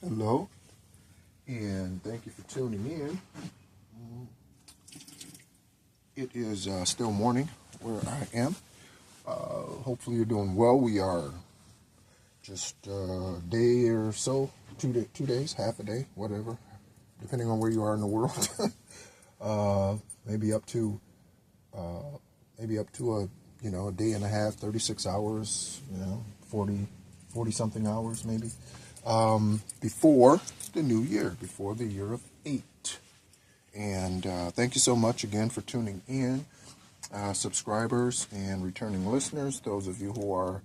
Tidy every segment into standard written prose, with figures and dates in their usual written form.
Hello, and thank you for tuning in. It is still morning where I am. Hopefully you're doing well. We are just a day or so, 2 days, half a day, whatever, depending on where you are in the world. Maybe up to a day and a half, 36 hours, 40 something hours maybe, before the new year, before the year of 8. And thank you so much again for tuning in, subscribers and returning listeners. Those of you who are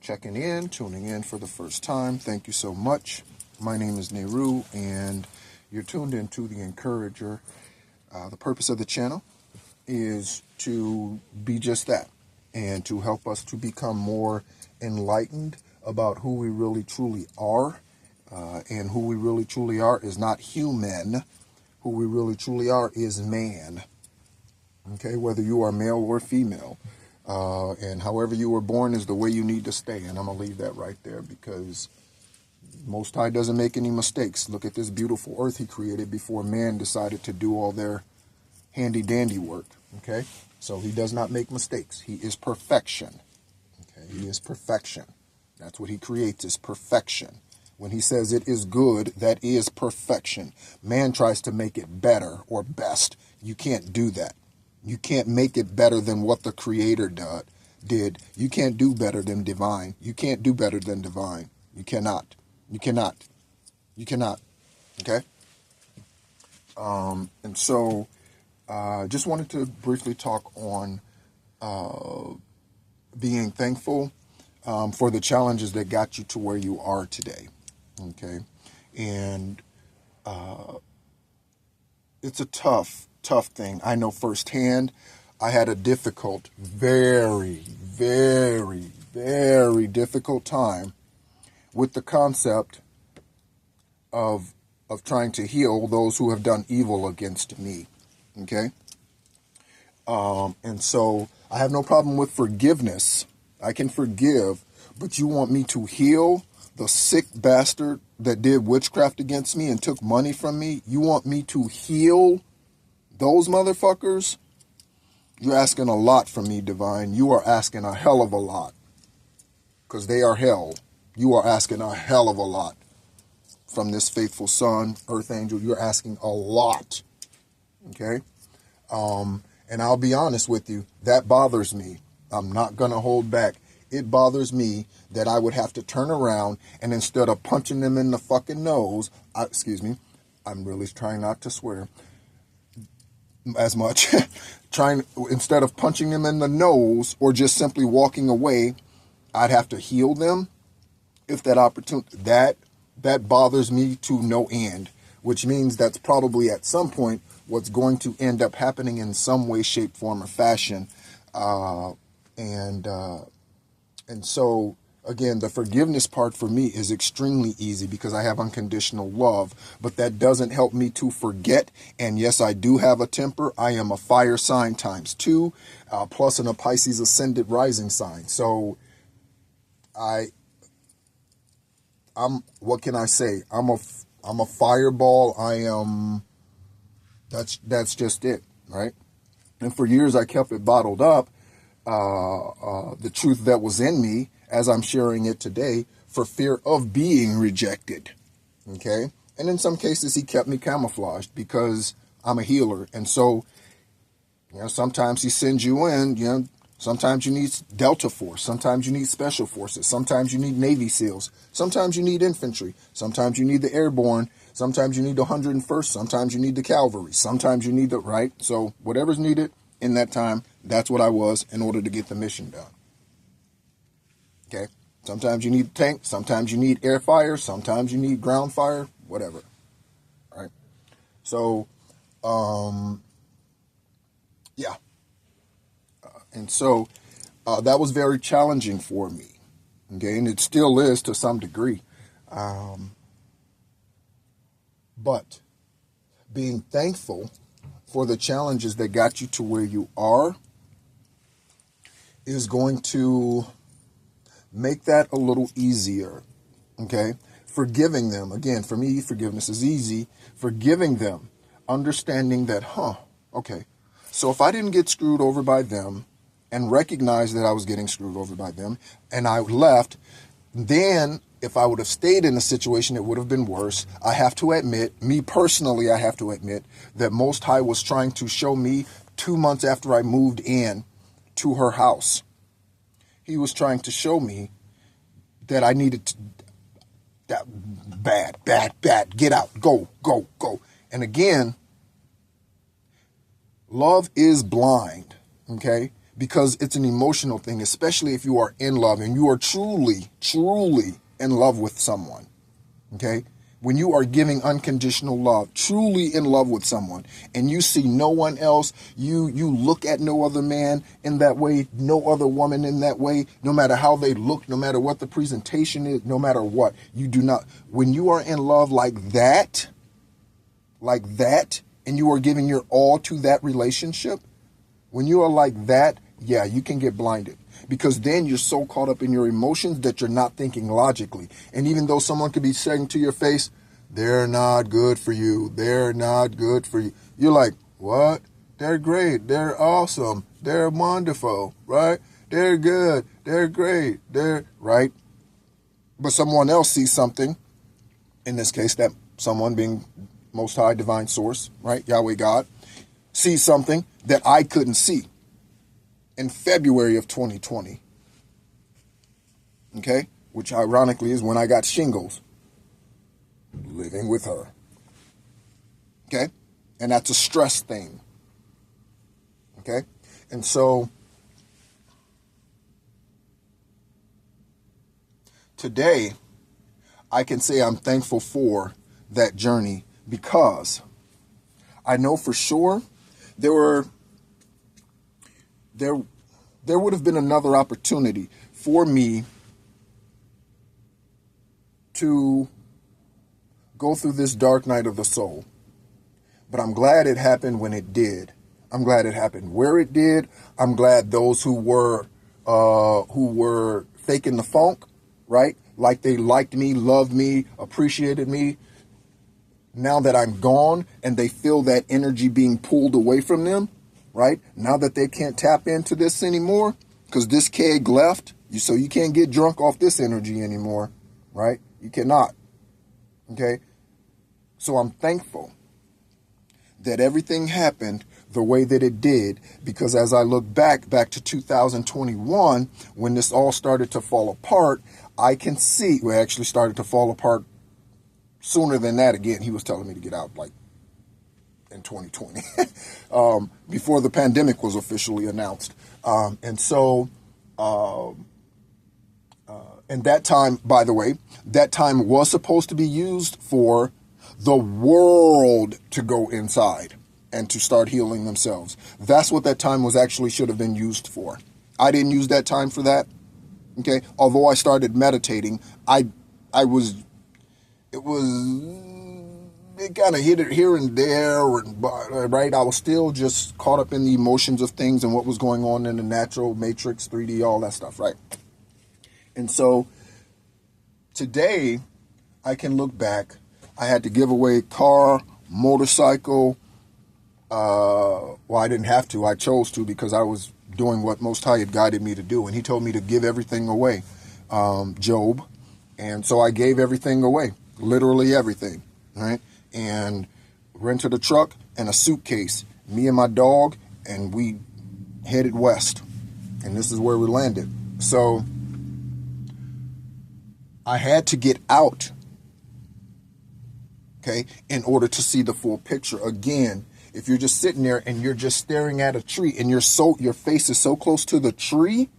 checking in, tuning in for the first time, thank you so much. My name is Nehru, and you're tuned into The Encourager. The purpose of the channel is to be just that, and to help us to become more enlightened about who we really truly are. And who we really truly are is not human. Who we really truly are is man. Okay, whether you are male or female. And however you were born is the way you need to stay. And I'm going to leave that right there, because Most High doesn't make any mistakes. Look at this beautiful earth he created before man decided to do all their handy-dandy work. Okay, so he does not make mistakes. He is perfection. Okay, he is perfection. That's what he creates, is perfection. When he says it is good, that is perfection. Man tries to make it better or best. You can't do that. You can't make it better than what the Creator did. You can't do better than divine. You can't do better than divine. You cannot. You cannot. You cannot. Okay? And so, just wanted to briefly talk on being thankful for the challenges that got you to where you are today. Okay? And it's a tough thing. I know firsthand. I had a difficult, very, very, very difficult time with the concept of trying to heal those who have done evil against me. Okay? And so I have no problem with forgiveness. I can forgive, but you want me to heal the sick bastard that did witchcraft against me and took money from me? You want me to heal those motherfuckers? You're asking a lot from me, divine. You are asking a hell of a lot, because they are hell. You are asking a hell of a lot from this faithful son, earth angel. You're asking a lot. Okay? And I'll be honest with you, that bothers me. I'm not going to hold back. It bothers me that I would have to turn around and instead of punching them in the fucking nose, I'm really trying not to swear as much, instead of punching them in the nose or just simply walking away, I'd have to heal them. If that opportunity, that bothers me to no end, which means that's probably at some point what's going to end up happening in some way, shape, form, or fashion. And so, again, the forgiveness part for me is extremely easy because I have unconditional love, but that doesn't help me to forget. And yes, I do have a temper. I am a fire sign ×2, plus a Pisces ascendant rising sign. So what can I say? I'm a fireball. That's just it, right? And for years I kept it bottled up, the truth that was in me as I'm sharing it today, for fear of being rejected. Okay? And in some cases he kept me camouflaged because I'm a healer. And so, sometimes he sends you in, sometimes you need Delta Force. Sometimes you need Special Forces. Sometimes you need Navy SEALs. Sometimes you need infantry. Sometimes you need the airborne. Sometimes you need the 101st. Sometimes you need the cavalry. Sometimes you need the, right? So whatever's needed in that time, that's what I was in order to get the mission done. Okay? Sometimes you need tank. Sometimes you need air fire. Sometimes you need ground fire. Whatever. All right? So, yeah. And so that was very challenging for me. Okay, and it still is to some degree. But being thankful for the challenges that got you to where you are is going to make that a little easier. Okay? Forgiving them. Again, for me, forgiveness is easy. Forgiving them. Understanding that, okay. So if I didn't get screwed over by them and recognize that I was getting screwed over by them and I left, then if I would have stayed in a situation, it would have been worse. I have to admit, me personally, I have to admit that Most High was trying to show me 2 months after I moved in to her house. He was trying to show me that I needed to, bad, get out, go. And again, love is blind, okay? Because it's an emotional thing, especially if you are in love and you are truly in love with someone, okay? When you are giving unconditional love, truly in love with someone, and you see no one else, you look at no other man in that way, no other woman in that way, no matter how they look, no matter what the presentation is, no matter what, you do not, when you are in love like that, and you are giving your all to that relationship, when you are like that, yeah, you can get blinded. Because then you're so caught up in your emotions that you're not thinking logically. And even though someone could be saying to your face, they're not good for you, they're not good for you, you're like, what? They're great, they're awesome, they're wonderful, right? They're good, they're great, they're right. But someone else sees something, in this case, that someone being Most High Divine Source, right? Yahweh God, sees something that I couldn't see in February of 2020, okay? Which ironically is when I got shingles, living with her, okay? And that's a stress thing, okay? And so today, I can say I'm thankful for that journey because I know for sure there would have been another opportunity for me to go through this dark night of the soul. But I'm glad it happened when it did. I'm glad it happened where it did. I'm glad those who were faking the funk, right? Like they liked me, loved me, appreciated me. Now that I'm gone and they feel that energy being pulled away from them, right? Now that they can't tap into this anymore because this keg left, so you can't get drunk off this energy anymore, right? You cannot, okay? So I'm thankful that everything happened the way that it did, because as I look back to 2021, when this all started to fall apart, I can see, well, it actually started to fall apart sooner than that. Again, he was telling me to get out like in 2020, before the pandemic was officially announced. And that time, by the way, that time was supposed to be used for the world to go inside and to start healing themselves. That's what that time was actually should have been used for. I didn't use that time for that. Okay. Although I started meditating, it kind of hit it here and there, right? I was still just caught up in the emotions of things and what was going on in the natural matrix, 3D, all that stuff, right? And so today I can look back. I had to give away car, motorcycle. Well, I didn't have to. I chose to because I was doing what Most High had guided me to do. And he told me to give everything away, Job. And so I gave everything away, literally everything, right? And rented a truck and a suitcase, me and my dog, and we headed west. And this is where we landed. So I had to get out, okay, in order to see the full picture. Again, if you're just sitting there and you're just staring at a tree and your face is so close to the tree,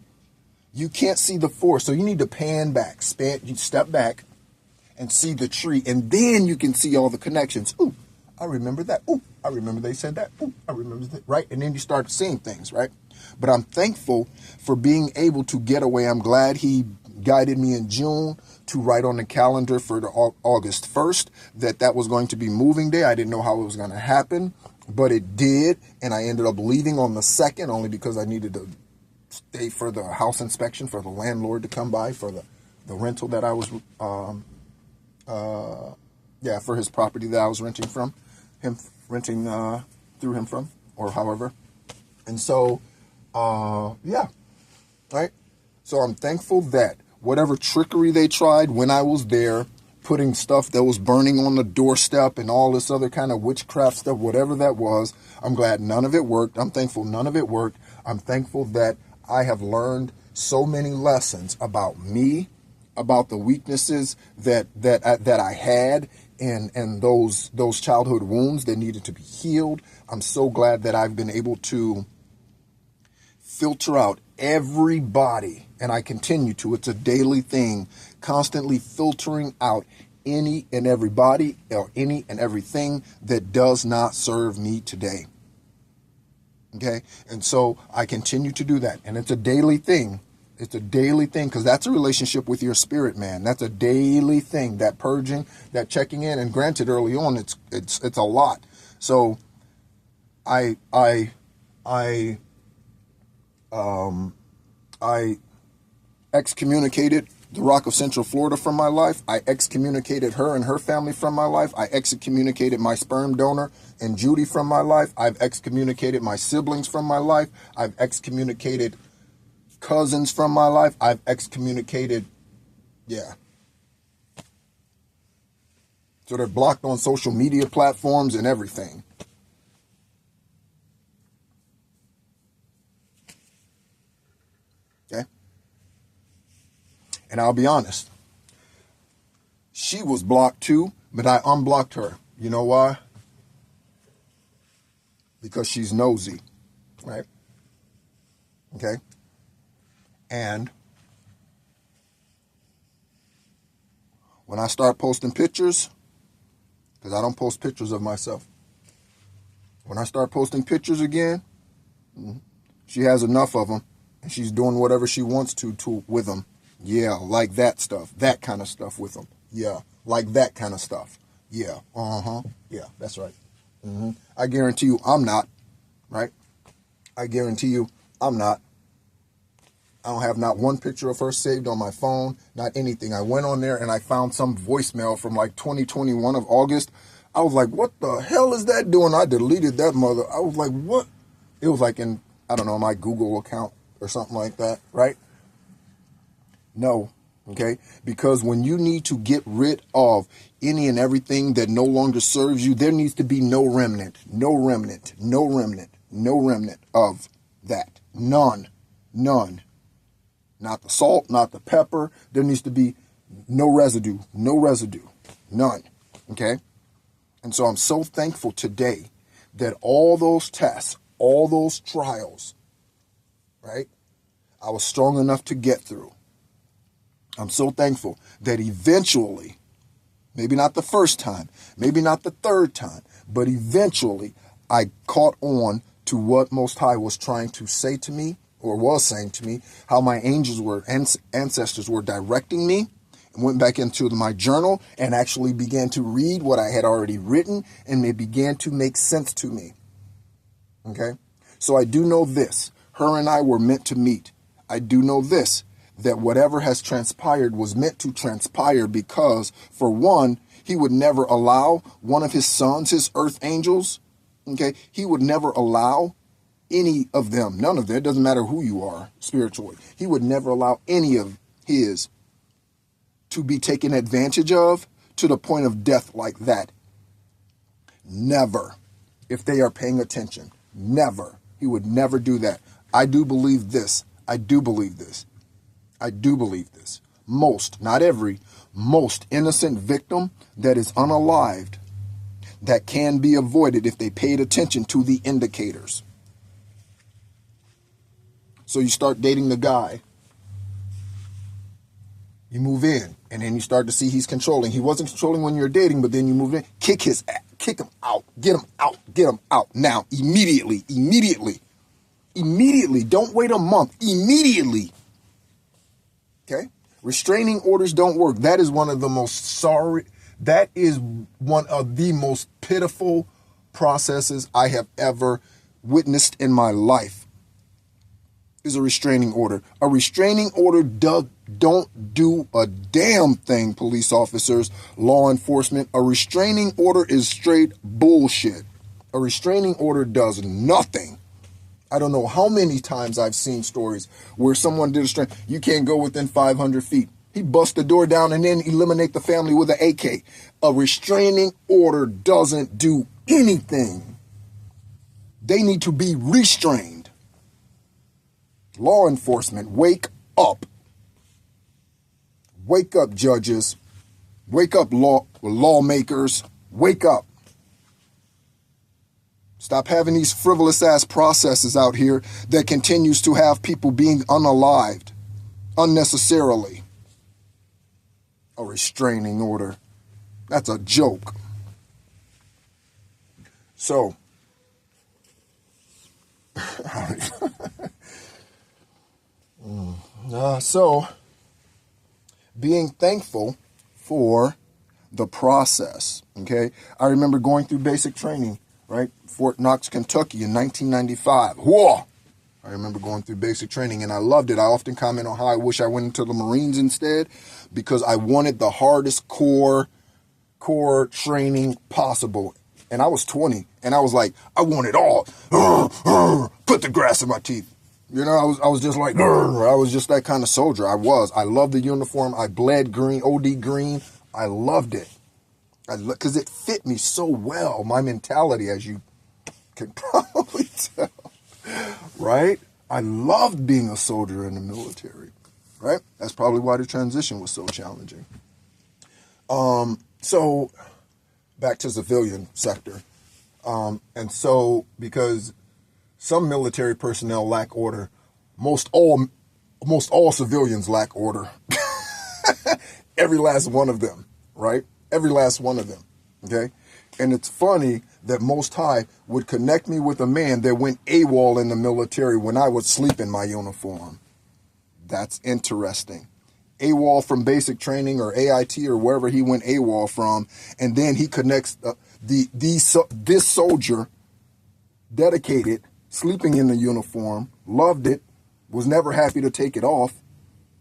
you can't see the forest. So you need to pan back, step back and see the tree. And then you can see all the connections. Ooh, I remember that. Ooh, I remember they said that. Ooh, I remember that. Right? And then you start seeing things, right? But I'm thankful for being able to get away. I'm glad he guided me in June to write on the calendar for the August 1st that was going to be moving day. I didn't know how it was going to happen, but it did. And I ended up leaving on the 2nd only because I needed to stay for the house inspection, for the landlord to come by, for the the rental that I was, for his property that I was renting through him from, or however. And so, right? So I'm thankful that whatever trickery they tried when I was there, putting stuff that was burning on the doorstep and all this other kind of witchcraft stuff, whatever that was, I'm glad none of it worked. I'm thankful none of it worked. I'm thankful that I have learned so many lessons about me, about the weaknesses that I had, and those childhood wounds that needed to be healed. I'm so glad that I've been able to filter out everybody, and I continue to. It's a daily thing, constantly filtering out any and everybody or any and everything that does not serve me today. Okay? And so I continue to do that, and it's a daily thing. It's a daily thing, because that's a relationship with your spirit, man. That's a daily thing, that purging, that checking in. And granted, early on, it's a lot. So I excommunicated the Rock of Central Florida from my life. I excommunicated her and her family from my life. I excommunicated my sperm donor and Judy from my life. I've excommunicated my siblings from my life. I've excommunicated cousins from my life. I've excommunicated, so they're blocked on social media platforms and everything. Okay? And I'll be honest, she was blocked too, but I unblocked her. You know why? Because she's nosy, right? Okay? And when I start posting pictures, because I don't post pictures of myself. When I start posting pictures again, she has enough of them, and she's doing whatever she wants to with them. Yeah, like that stuff, that kind of stuff with them. Yeah, like that kind of stuff. Yeah, yeah, that's right. I guarantee you I'm not, right? I guarantee you I'm not. I don't have not one picture of her saved on my phone, not anything. I went on there and I found some voicemail from like 2021 of August. I was like, what the hell is that doing? I deleted that mother. I was like, what? It was like in, I don't know, my Google account or something like that, right? No, okay? Because when you need to get rid of any and everything that no longer serves you, there needs to be no remnant of that. None. Not the salt, not the pepper. There needs to be no residue, none, okay? And so I'm so thankful today that all those tests, all those trials, right, I was strong enough to get through. I'm so thankful that eventually, maybe not the first time, maybe not the third time, but eventually I caught on to what Most High was trying to say to me, or was saying to me, how my angels were, ancestors were directing me, and went back into my journal and actually began to read what I had already written, and it began to make sense to me. Okay? So I do know this. Her and I were meant to meet. I do know this, that whatever has transpired was meant to transpire because, for one, he would never allow one of his sons, his earth angels, okay, he would never allow any of them, none of them, it doesn't matter who you are spiritually, he would never allow any of his to be taken advantage of to the point of death like that. Never. If they are paying attention. Never. He would never do that. I do believe this. Most, not every, most innocent victim that is unalived, that can be avoided if they paid attention to the indicators. So you start dating the guy, you move in, and then you start to see he's controlling. He wasn't controlling when you're dating, but then you move in, kick his ass, kick him out, get him out now, immediately. Don't wait a month, immediately. Okay? Restraining orders don't work. That is one of the most pitiful processes I have ever witnessed in my life. Is a restraining order. A restraining order don't do a damn thing, police officers, law enforcement. A restraining order is straight bullshit. A restraining order does nothing. I don't know how many times I've seen stories where someone did a restraint. You can't go within 500 feet. He busts the door down and then eliminate the family with an AK. A restraining order doesn't do anything. They need to be restrained. Law enforcement, wake up. Wake up, judges. Wake up, lawmakers. Wake up. Stop having these frivolous ass processes out here that continues to have people being unalived unnecessarily. A restraining order. That's a joke. So, being thankful for the process, okay? I remember going through basic training, right? Fort Knox, Kentucky in 1995. Whoa! I remember going through basic training and I loved it. I often comment on how I wish I went into the Marines instead because I wanted the hardest core training possible. And I was 20 and I was like, I want it all. Put the grass in my teeth. You know, I was just like, I was just that kind of soldier. I loved the uniform. I bled green, OD green. I loved it. Because it fit me so well, my mentality, as you can probably tell, right? I loved being a soldier in the military, right? That's probably why the transition was so challenging. So back to civilian sector. And so because some military personnel lack order, most all civilians lack order. Every last one of them, right? Every last one of them, okay? And it's funny that Most High would connect me with a man that went AWOL in the military when I would sleep in my uniform. That's interesting. AWOL from basic training or AIT or wherever he went AWOL from, and then he connects this soldier, dedicated, sleeping in the uniform, loved it, was never happy to take it off,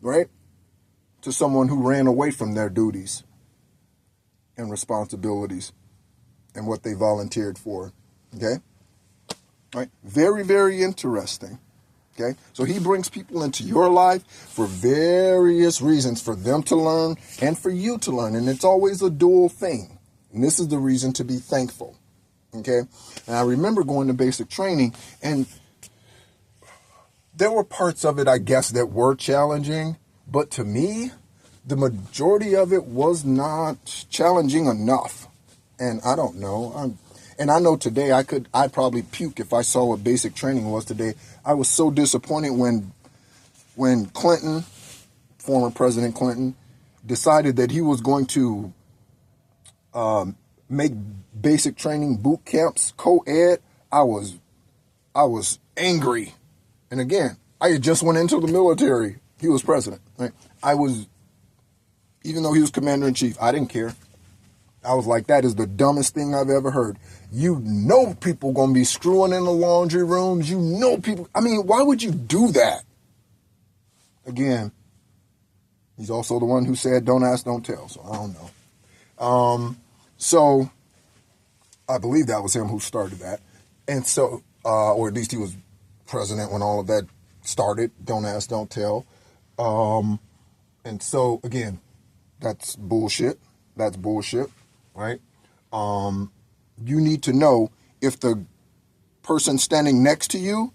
right? To someone who ran away from their duties and responsibilities and what they volunteered for, okay? Right? Very, very interesting, okay? So he brings people into your life for various reasons, for them to learn and for you to learn, and it's always a dual thing, and this is the reason to be thankful, okay? And I remember going to basic training, and there were parts of it, I guess, that were challenging, but to me, the majority of it was not challenging enough. And I don't know. And I know today I'd probably puke if I saw what basic training was today. I was so disappointed when Clinton, former President Clinton, decided that he was going to make basic training boot camps co-ed. I was angry. And again, I had just went into the military. He was president, right? Even though he was commander-in-chief, I didn't care. I was like, that is the dumbest thing I've ever heard. You know people going to be screwing in the laundry rooms. You know people. I mean, why would you do that? Again, he's also the one who said, don't ask, don't tell. So I don't know. So I believe that was him who started that. And so, or at least he was president when all of that started. Don't ask, don't tell. And so, again, that's bullshit. That's bullshit, right? You need to know if the person standing next to you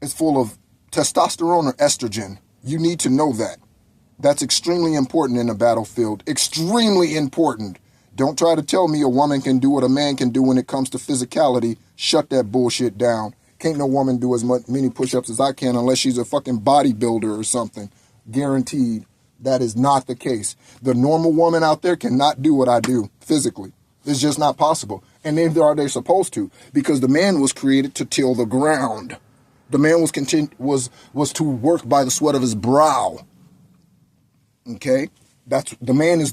is full of testosterone or estrogen. You need to know that. That's extremely important in a battlefield. Extremely important. Don't try to tell me a woman can do what a man can do when it comes to physicality. Shut that bullshit down. Can't no woman do as many push-ups as I can unless she's a fucking bodybuilder or something. Guaranteed. That is not the case. The normal woman out there cannot do what I do physically. It's just not possible. And neither are they supposed to, because the man was created to till the ground. The man was to work by the sweat of his brow. Okay? The man is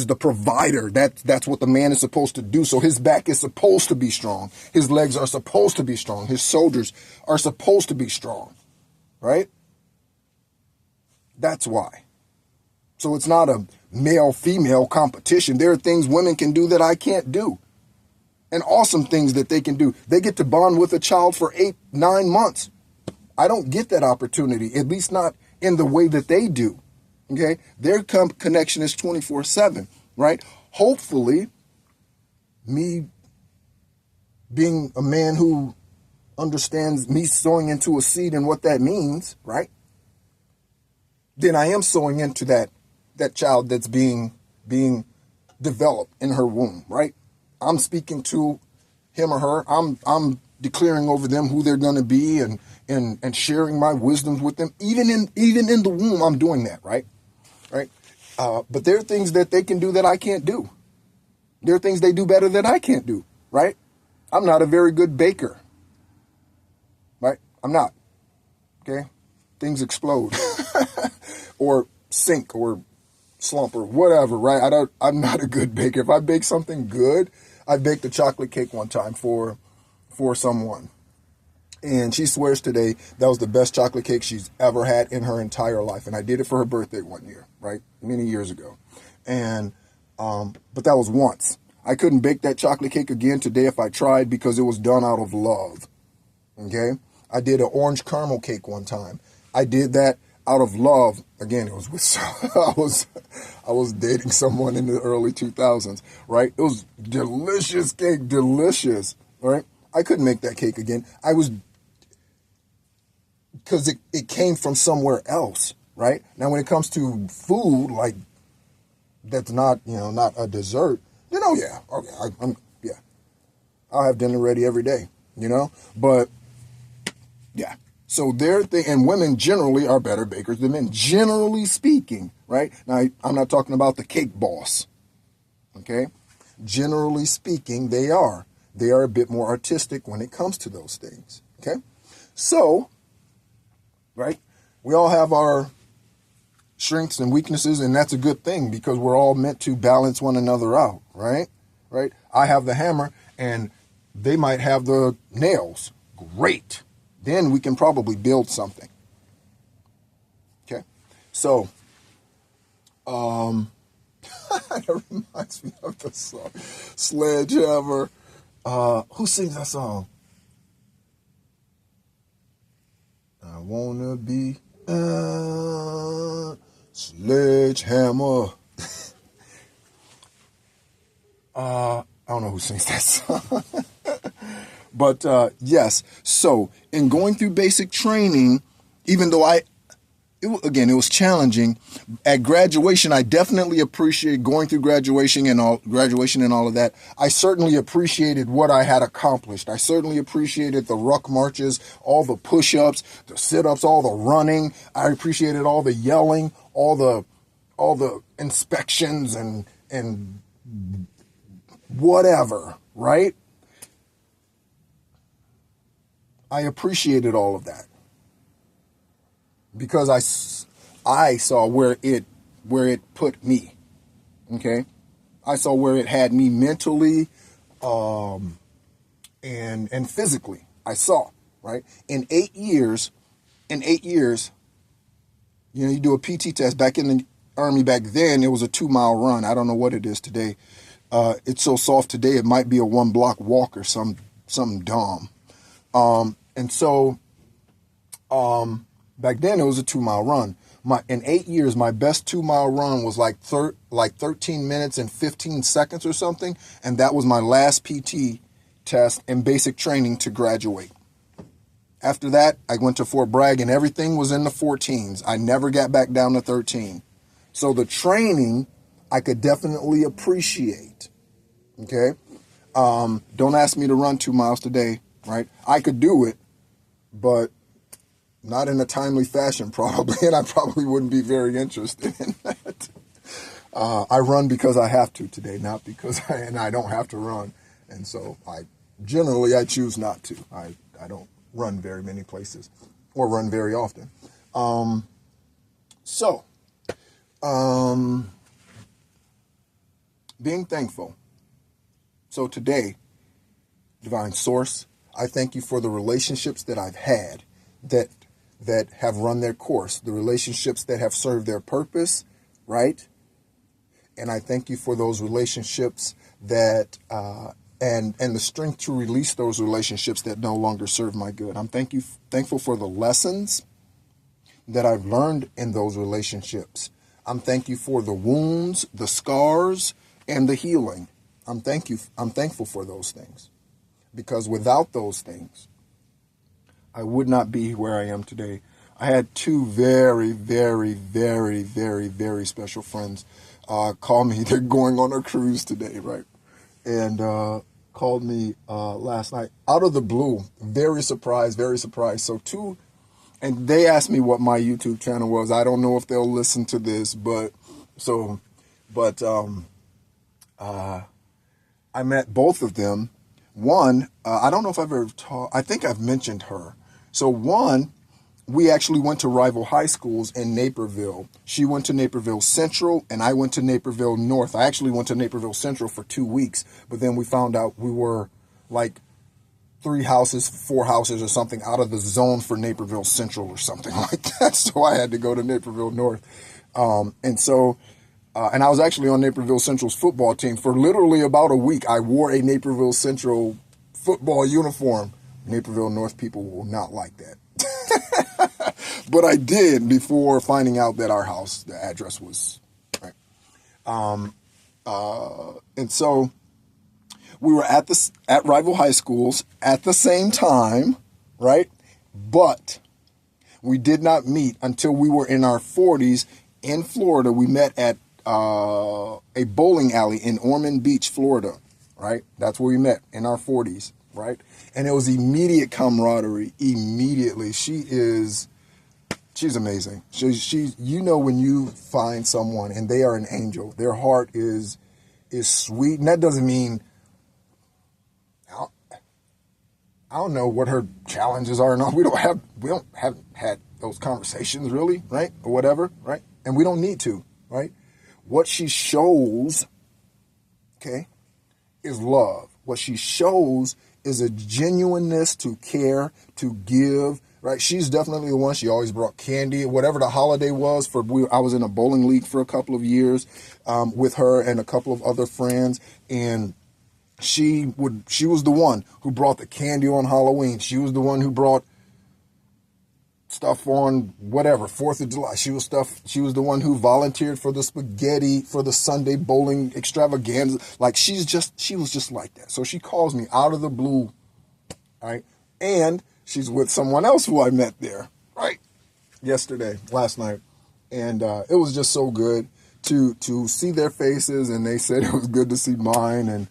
the provider. That's what the man is supposed to do. So his back is supposed to be strong. His legs are supposed to be strong. His shoulders are supposed to be strong. Right? That's why. So it's not a male-female competition. There are things women can do that I can't do. And awesome things that they can do. They get to bond with a child for 8-9 months. I don't get that opportunity, at least not in the way that they do. Okay? Their connection is 24/7, right? Hopefully, me being a man who understands me sowing into a seed and what that means, right? Then I am sowing into that child that's being developed in her womb, right? I'm speaking to him or her. I'm declaring over them who they're going to be and sharing my wisdoms with them. Even in the womb, I'm doing that, right? Right. But there are things that they can do that I can't do. There are things they do better that I can't do, right? I'm not a very good baker, right? I'm not. Okay, things explode or sink or slump or whatever, right? I'm not a good baker. If I bake something good, I baked a chocolate cake one time for someone, and she swears today that was the best chocolate cake she's ever had in her entire life. And I did it for her birthday one year, right? Many years ago. And but that was once. I couldn't bake that chocolate cake again today if I tried, because it was done out of love. Okay? I did an orange caramel cake one time. I did that out of love. Again, it was with I was dating someone in the early 2000s, right? It was delicious cake, delicious, right? I couldn't make that cake again. Because it came from somewhere else, right? Now, when it comes to food, like, that's not a dessert, then, oh yeah, okay, yeah, I'll have dinner ready every day, but yeah. So and women generally are better bakers than men, generally speaking, right? Now, I'm not talking about the cake boss, okay? Generally speaking, they are a bit more artistic when it comes to those things, okay? So, right, we all have our strengths and weaknesses, and that's a good thing, because we're all meant to balance one another out, right? Right? I have the hammer, and they might have the nails. Great. Then we can probably build something. Okay? So, that reminds me of the song Sledgehammer. Who sings that song? I wanna be sledgehammer. I don't know who sings that song. But yes, so in going through basic training, even though it was challenging, at graduation, I definitely appreciated going through graduation and all of that. I certainly appreciated what I had accomplished. I certainly appreciated the ruck marches, all the push-ups, the sit-ups, all the running. I appreciated all the yelling, all the inspections and whatever, right? I appreciated all of that, because I saw where it put me. Okay, I saw where it had me mentally, and physically. I saw, right? In 8 years, you do a PT test. Back in the Army back then, it was a 2-mile run. I don't know what it is today. It's so soft today, it might be a 1-block walk or something dumb. And so, back then it was a 2-mile run. In 8 years, my best 2-mile run was like 13 minutes and 15 seconds or something. And that was my last PT test and basic training to graduate. After that, I went to Fort Bragg and everything was in the 14s. I never got back down to 13. So the training I could definitely appreciate. Okay. Don't ask me to run 2 miles today, right? I could do it, but not in a timely fashion probably, and I probably wouldn't be very interested in that. I run because I have to today, not because I don't have to run. And so I choose not to. I don't run very many places or run very often. Being thankful. So today, Divine Source, I thank you for the relationships that I've had that that have run their course, the relationships that have served their purpose, right? And I thank you for those relationships that, and the strength to release those relationships that no longer serve my good. I'm thankful for the lessons that I've learned in those relationships. I'm thankful for the wounds, the scars, and the healing. I'm thankful for those things, because without those things, I would not be where I am today. I had two very, very, very, very, very special friends call me. They're going on a cruise today, right? And called me last night out of the blue. Very surprised, very surprised. And they asked me what my YouTube channel was. I don't know if they'll listen to this, but I met both of them. One, I don't know if I've ever I think I've mentioned her. So one, we actually went to rival high schools in Naperville. She went to Naperville Central, and I went to Naperville North. I actually went to Naperville Central for 2 weeks, but then we found out we were like 4 houses or something out of the zone for Naperville Central or something like that. So I had to go to Naperville North. And I was actually on Naperville Central's football team for literally about a week. I wore a Naperville Central football uniform. Naperville North people will not like that. But I did before finding out that our house, the address was right. And so we were at rival high schools at the same time, right? But we did not meet until we were in our 40s in Florida. We met at a bowling alley in Ormond Beach, Florida, right? That's where we met, in our 40s, right? And it was immediate camaraderie, immediately. She's amazing. When you find someone and they are an angel, their heart is sweet. And that doesn't mean, I don't know what her challenges are. No, we haven't had those conversations really, right? Or whatever, right? And we don't need to, right? What she shows, okay, is love. What she shows is a genuineness to care, to give, right? She's definitely the one. She always brought candy, whatever the holiday was. I was in a bowling league for a couple of years with her and a couple of other friends, and she was the one who brought the candy on Halloween. She was the one who brought stuff on whatever, 4th of July. She was the one who volunteered for the spaghetti for the Sunday bowling extravaganza. Like she was just like that. So she calls me out of the blue, right? And she's with someone else who I met there, right? Last night. And it was just so good to see their faces, and they said it was good to see mine, and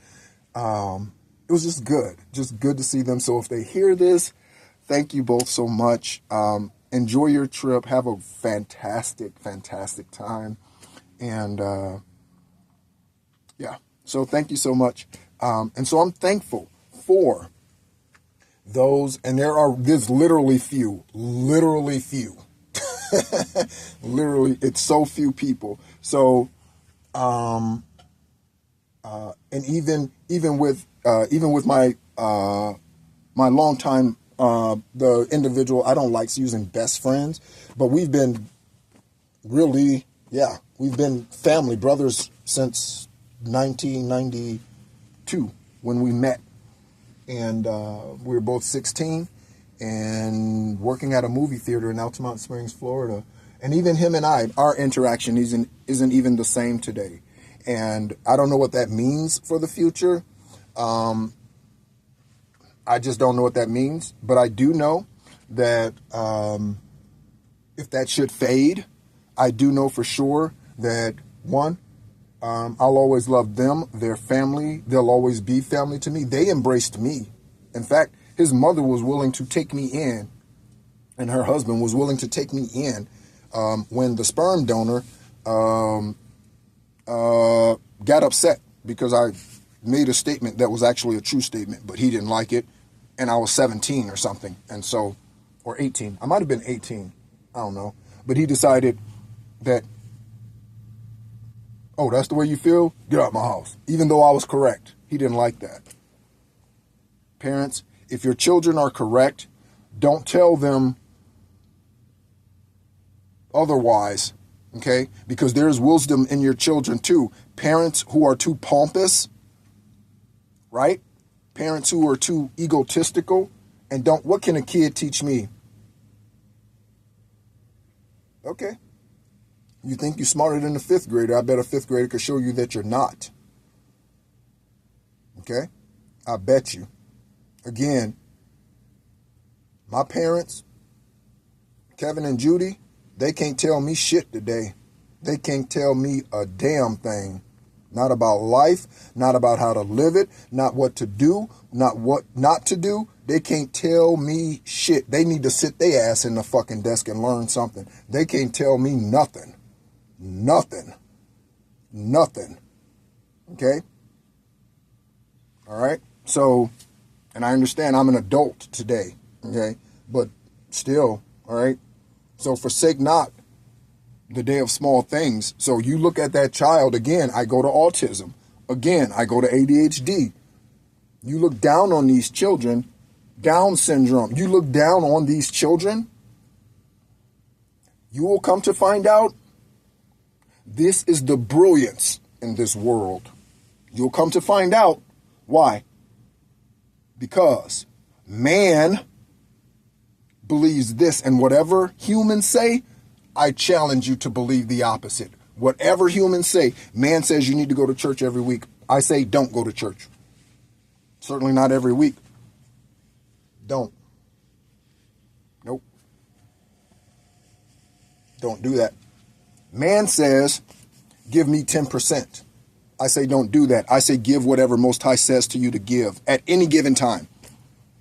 it was just good to see them. So if they hear this, thank you both so much. Enjoy your trip. Have a fantastic, fantastic time. And so thank you so much. And so I'm thankful for those, and there's literally few. Literally, it's so few people. So, and even with my longtime, the individual, I don't like using best friends, but we've been family brothers since 1992 when we met. And we were both 16 and working at a movie theater in Altamont Springs, Florida. And even him and our interaction isn't even the same today. And I don't know what that means for the future. I just don't know what that means. But I do know that if that should fade, I do know for sure that, one, I'll always love them, their family. They'll always be family to me. They embraced me. In fact, his mother was willing to take me in, and her husband was willing to take me in when the sperm donor got upset because I made a statement that was actually a true statement, but he didn't like it, and I was 17 or something, and so, or 18. I might have been 18. I don't know. But he decided that, oh, that's the way you feel? Get out of my house. Even though I was correct. He didn't like that. Parents, if your children are correct, don't tell them otherwise, okay? Because there's wisdom in your children too. Parents who are too pompous, right? Parents who are too egotistical and don't, what can a kid teach me? Okay. You think you're smarter than a fifth grader. I bet a fifth grader could show you that you're not. Okay? I bet you. Again, my parents, Kevin and Judy, they can't tell me shit today. They can't tell me a damn thing. Not about life, not about how to live it, not what to do, not what not to do. They can't tell me shit. They need to sit their ass in the fucking desk and learn something. They can't tell me nothing. Nothing. Nothing. Okay? All right? So, and I understand I'm an adult today. Okay? But still, all right? So forsake not the day of small things. So you look at that child, again, I go to autism. Again, I go to ADHD. You look down on these children, Down syndrome. You look down on these children, you will come to find out this is the brilliance in this world. You'll come to find out why. Because man believes this, and whatever humans say, I challenge you to believe the opposite. Whatever humans say, man says you need to go to church every week. I say don't go to church. Certainly not every week. Don't. Nope. Don't do that. Man says, give me 10%. I say don't do that. I say give whatever Most High says to you to give at any given time.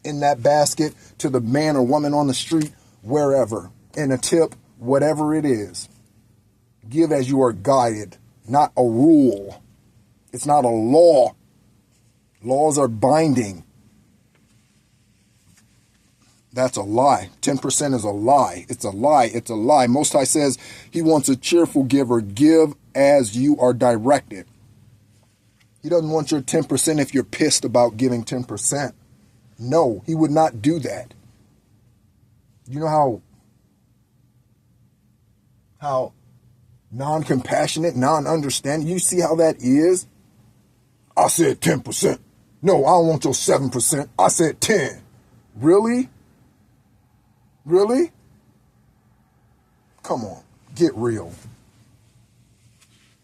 In that basket, to the man or woman on the street, wherever. In a tip, whatever it is. Give as you are guided, not a rule. It's not a law. Laws are binding. That's a lie. 10% is a lie. It's a lie. It's a lie. Most High says he wants a cheerful giver. Give as you are directed. He doesn't want your 10% if you're pissed about giving 10%. No, he would not do that. You know how non-compassionate, non-understanding, you see how that is? I said 10%. No, I don't want your 7%. I said 10. Really? Really? Come on, get real.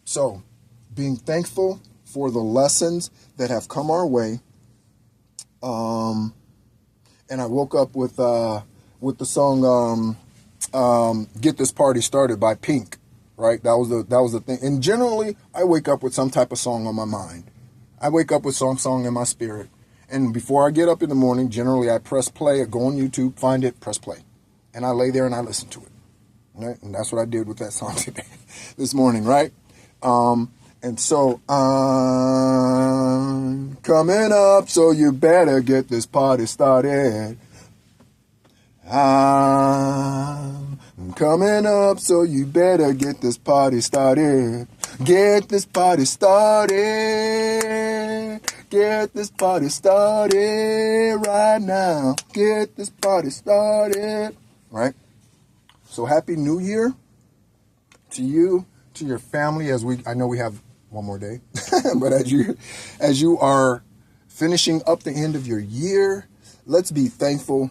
So, being thankful for the lessons that have come our way. And I woke up with the song "Get This Party Started" by Pink. Right, that was the thing. And generally, I wake up with some type of song on my mind. I wake up with some song in my spirit. And before I get up in the morning, generally I press play, I go on YouTube, find it, press play. And I lay there and I listen to it. Right? And that's what I did with that song today, this morning, right? And so I'm coming up, so you better get this party started. I'm coming up, so you better get this party started. Get this party started. Get this party started right now. Get this party started. Right? So happy New Year to you, to your family. I know we have one more day, but as you are finishing up the end of your year, let's be thankful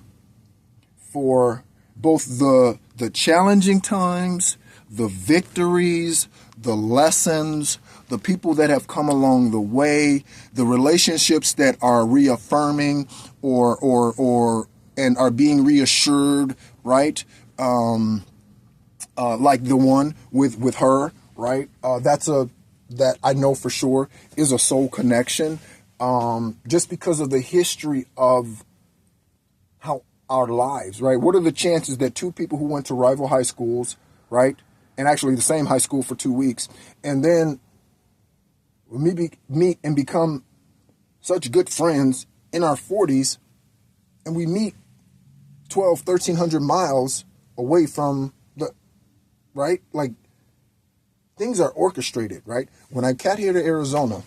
for both the challenging times, the victories, the lessons, the people that have come along the way, the relationships that are reaffirming or and are being reassured, right? Like the one with her, right? That I know for sure is a soul connection, just because of the history of how our lives, right? What are the chances that two people who went to rival high schools, right, and actually the same high school for 2 weeks, and then meet and become such good friends in our 40s, and we meet 1,300 miles away from right? Like, things are orchestrated, right? When I got here to Arizona,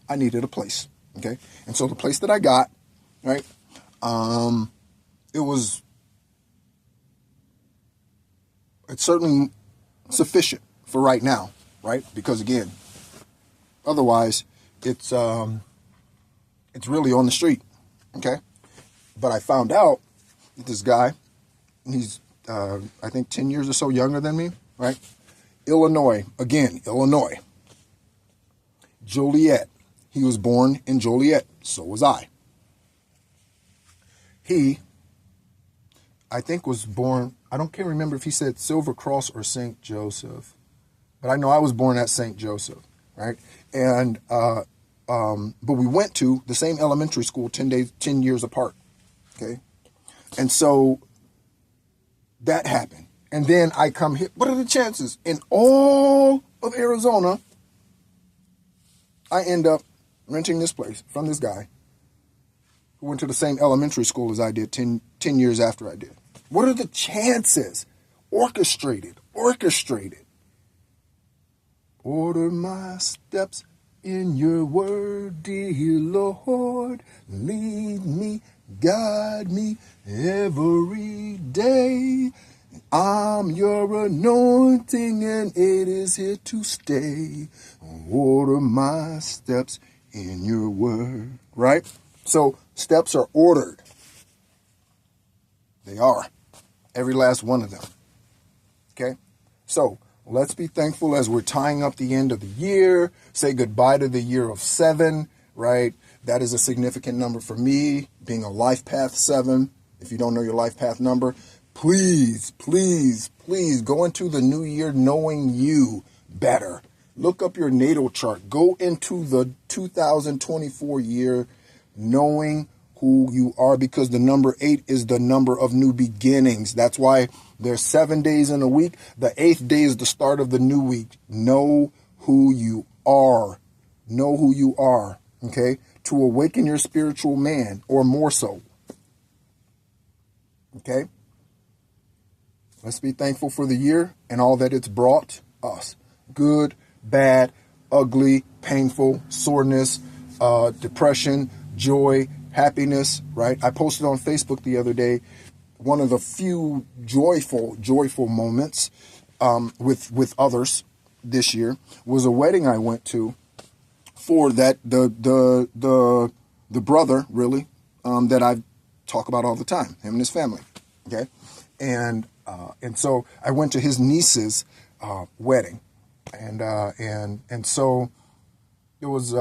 I needed a place, okay? And so the place that I got, right, it was It's certainly sufficient for right now, right? Because again, otherwise it's really on the street, okay? But I found out that this guy, he's I think 10 years or so younger than me, right? Illinois, again, Illinois. Joliet. He was born in Joliet. So was I. He, I think, was born, can't remember if he said Silver Cross or St. Joseph, but I know I was born at St. Joseph, right? And, but we went to the same elementary school 10 years apart, okay? And so that happened. And then I come here. What are the chances? In all of Arizona, I end up renting this place from this guy who went to the same elementary school as I did 10 years after I did. What are the chances? Orchestrated. Order my steps in your word, dear Lord. Lead me, guide me every day. I'm your anointing and it is here to stay. Order my steps in your word, right? So steps are ordered. They are. Every last one of them. Okay? So let's be thankful as we're tying up the end of the year. Say goodbye to the year of 7, right? That is a significant number for me, being a life path 7. If you don't know your life path number, please go into the new year knowing you better. Look up your natal chart. Go into the 2024 year knowing who you are, because the number 8 is the number of new beginnings. That's why there's 7 days in a week. The 8th day is the start of the new week. Know who you are. Know who you are, okay? To awaken your spiritual man, or more so. Okay? Let's be thankful for the year and all that it's brought us. Good, bad, ugly, painful, soreness, depression, joy, happiness, right? I posted on Facebook the other day, one of the few joyful moments with others this year was a wedding I went to for that the brother, really, that I talk about all the time, him and his family, okay? And so I went to his niece's wedding, and so it was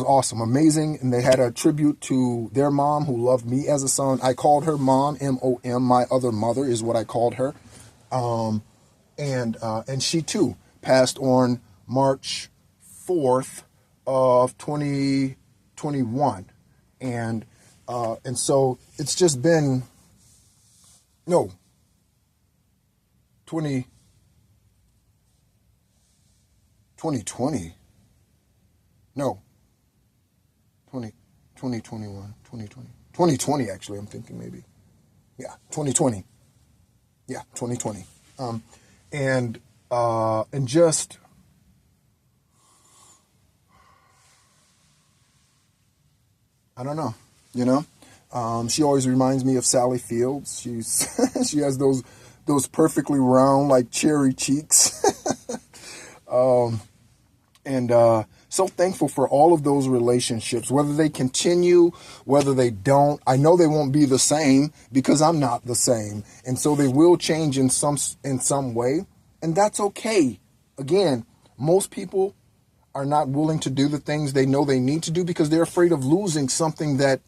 awesome, amazing, and they had a tribute to their mom who loved me as a son. I called her Mom, M-O-M. My other mother is what I called her, and she too passed on March 4th of 2021, and so it's just been 2020. No. 2021, 2020, actually, I'm thinking maybe. Yeah, 2020. Yeah, 2020. And just, I don't know, she always reminds me of Sally Fields. She has those perfectly round, like cherry cheeks. So thankful for all of those relationships, whether they continue, whether they don't. I know they won't be the same because I'm not the same. And so they will change in some way. And that's okay. Again, most people are not willing to do the things they know they need to do because they're afraid of losing something that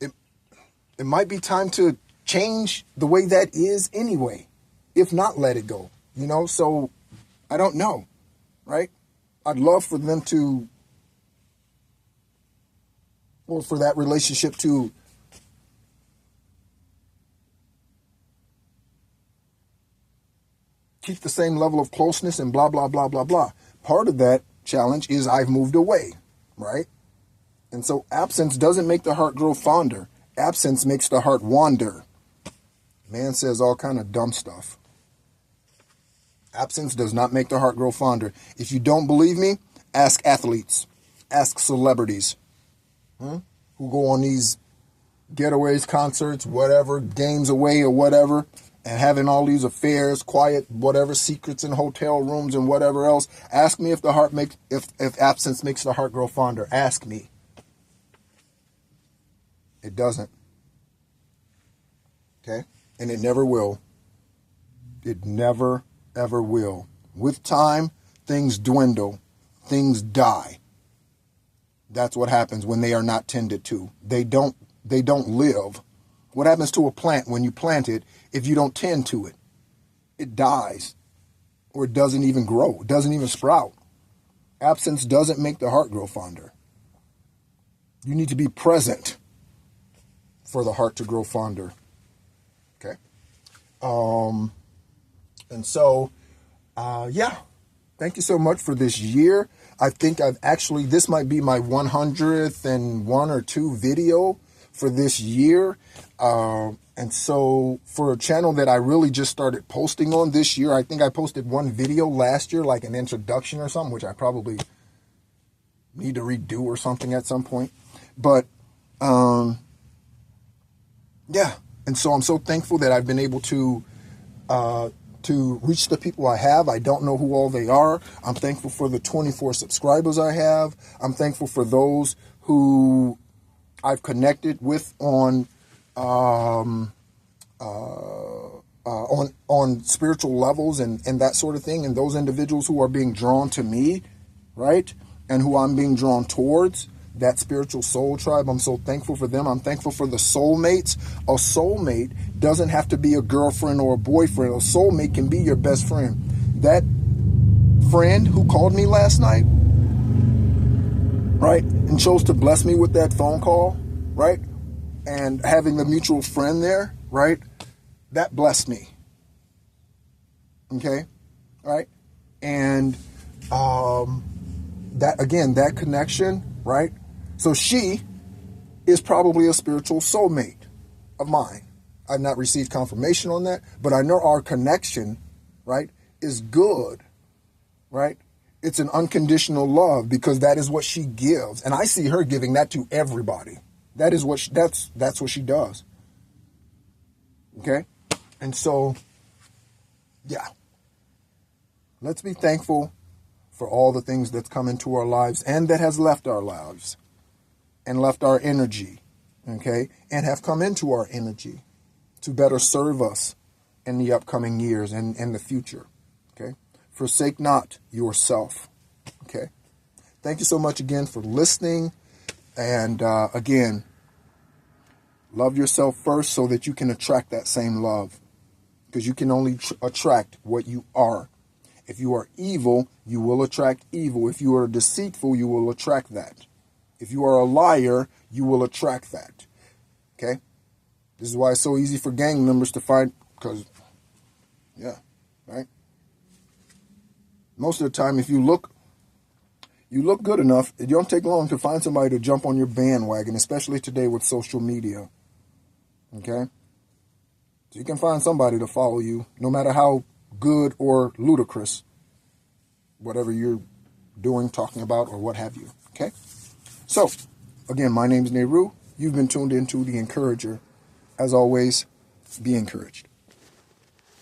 it might be time to change the way that is anyway. If not, let it go. So I don't know, right? I'd love for them to, or for that relationship to keep the same level of closeness and blah, blah, blah, blah, blah. Part of that challenge is I've moved away, right? And so absence doesn't make the heart grow fonder. Absence makes the heart wander. Man says all kind of dumb stuff. Absence does not make the heart grow fonder. If you don't believe me, ask athletes, ask celebrities who go on these getaways, concerts, whatever, games away or whatever, and having all these affairs, quiet, whatever, secrets in hotel rooms and whatever else. Ask me if the heart makes, if absence makes the heart grow fonder. Ask me. It doesn't. Okay? And it never will. It never, ever will. With time, things dwindle. Things die. That's what happens when they are not tended to. They don't live. What happens to a plant when you plant it if you don't tend to it? It dies. Or it doesn't even grow. It doesn't even sprout. Absence doesn't make the heart grow fonder. You need to be present for the heart to grow fonder. Okay? And so, yeah. Thank you so much for this year. I think this might be my 101 or 2 video for this year. And so for a channel that I really just started posting on this year, I think I posted one video last year, like an introduction or something, which I probably need to redo or something at some point. But, yeah. And so I'm so thankful that I've been able to reach the people I have. I don't know who all they are. I'm thankful for the 24 subscribers I have. I'm thankful for those who I've connected with on spiritual levels and that sort of thing, and those individuals who are being drawn to me, right? And who I'm being drawn towards, that spiritual soul tribe. I'm so thankful for them. I'm thankful for the soulmates. A soulmate doesn't have to be a girlfriend or a boyfriend. A soulmate can be your best friend. That friend who called me last night, right, and chose to bless me with that phone call, right, and having the mutual friend there, right, that blessed me. Okay, right, and that connection, right. So she is probably a spiritual soulmate of mine. I've not received confirmation on that, but I know our connection, right, is good, right? It's an unconditional love because that is what she gives. And I see her giving that to everybody. That is what that's what she does. Okay? And so, yeah. Let's be thankful for all the things that's come into our lives and that has left our lives and left our energy, okay, and have come into our energy to better serve us in the upcoming years and in the future, okay? Forsake not yourself, okay? Thank you so much again for listening. And again, love yourself first so that you can attract that same love, because you can only attract what you are. If you are evil, you will attract evil. If you are deceitful, you will attract that. If you are a liar, you will attract that. Okay? This is why it's so easy for gang members to find, because, yeah, right? Most of the time, if you look good enough, it don't take long to find somebody to jump on your bandwagon, especially today with social media. Okay? So you can find somebody to follow you, no matter how good or ludicrous, whatever you're doing, talking about, or what have you. Okay? So, again, my name is Nehru. You've been tuned into The Encourager. As always, be encouraged.